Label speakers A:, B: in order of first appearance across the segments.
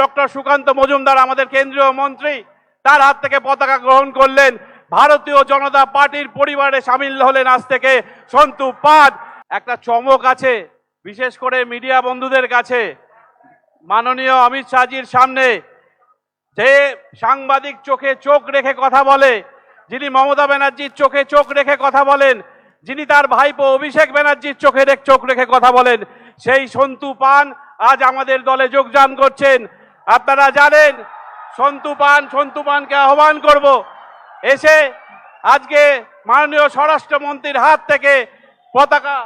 A: Doctor Sukanta Majumdar আমাদের কেন্দ্রীয় মন্ত্রী, তার হাত থেকে পতাকা গ্রহণ করলেন। ভারতীয় জনতা পার্টির পরিবারে সামিল হলেন আজ থেকে সন্তু পাদ। একটা চমক আছে বিশেষ করে মিডিয়া বন্ধুদের কাছে। মাননীয় অমিত শাহজির সামনে যে সাংবাদিক চোখে চোখ রেখে কথা বলে, যিনি মমতা ব্যানার্জির চোখে চোখ রেখে কথা বলেন, যিনি তার ভাইপো অভিষেক ব্যানার্জির চোখে চোখ রেখে কথা বলেন, সেই সন্তু পান আজ আমাদের দলে যোগদান করছেন। আপনারা জানেন সন্তু পানকে আহ্বান করব এসে আজকে মাননীয় স্বরাষ্ট্রমন্ত্রীর হাত থেকে পতাকা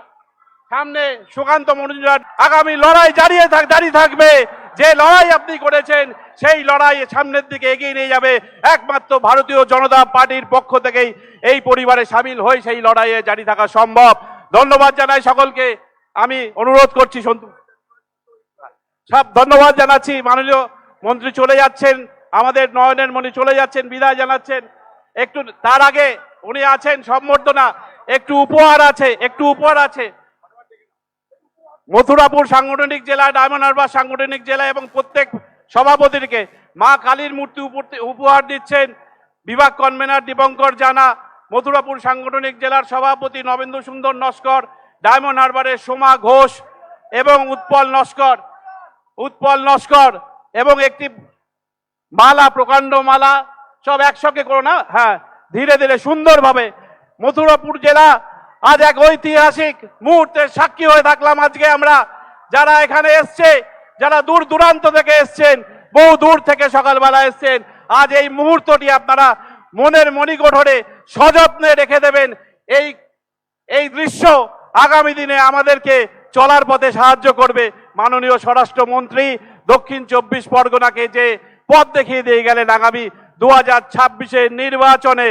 A: সামনে সুকান্ত মজুমদার আগামী লড়াই জারি থাকবে। যে লড়াই আপনি করেছেন সেই লড়াই সামনের দিকে এগিয়ে নিয়ে যাবে একমাত্র ভারতীয় জনতা পার্টির পক্ষ থেকেই। এই পরিবারে সামিল হয়ে সেই লড়াইয়ে জারি থাকা সম্ভব। ধন্যবাদ জানাই সকলকে। আমি অনুরোধ করছি সব ধন্যবাদ জানাচ্ছি। মাননীয় মন্ত্রী চলে যাচ্ছেন, আমাদের নয়নের মণি চলে যাচ্ছেন, বিদায় জানাচ্ছেন। একটু তার আগে উনি আছেন সম্বর্ধনা, একটু উপহার আছে। মথুরাপুর সাংগঠনিক জেলা, ডায়মন্ড হারবার সাংগঠনিক জেলা এবং প্রত্যেক সভাপতিকে মা কালীর মূর্তি উপহার দিচ্ছেন বিভাগ কনভেনার দীপঙ্কর জানা, মথুরাপুর সাংগঠনিক জেলার সভাপতি নবেন্দু সুন্দর নস্কর, ডায়মন্ড হারবারের সোমা ঘোষ এবং উৎপল নস্কর এবং একটি মালা, প্রকাণ্ড মালা, সব একসঙ্গে করো না, হ্যাঁ, ধীরে ধীরে সুন্দরভাবে। মথুরাপুর জেলা আজ এক ঐতিহাসিক মুহূর্তের সাক্ষী হয়ে থাকলাম আজকে আমরা। যারা এখানে এসছে, যারা দূর দূরান্ত থেকে এসছেন, বহু দূর থেকে সকালবেলা এসছেন, আজ এই মুহূর্তটি আপনারা মনের মণিকোঠরে সযত্নে রেখে দেবেন। এই দৃশ্য আগামী দিনে আমাদেরকে চলার পথে সাহায্য করবে। মাননীয় স্বরাষ্ট্রমন্ত্রী দক্ষিণ 24 পরগনাকে যে পথ দেখিয়ে দিয়ে গেলেন আগামী 2026-এর নির্বাচনে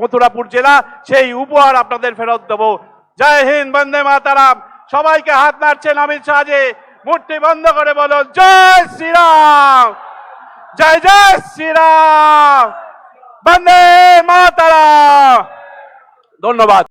A: মথুরাপুর জেলা, সেই উপহার আপনাদের ফেরত দেবো। জয় হিন্দ, বন্দে মাতারাম। সবাইকে হাত নাড়ছেন অমিত শাহজি, মূর্তি বন্ধ করে বলো জয় শ্রীরাম, জয় জয় শ্রীরাম, বন্দে মাতারাম। ধন্যবাদ।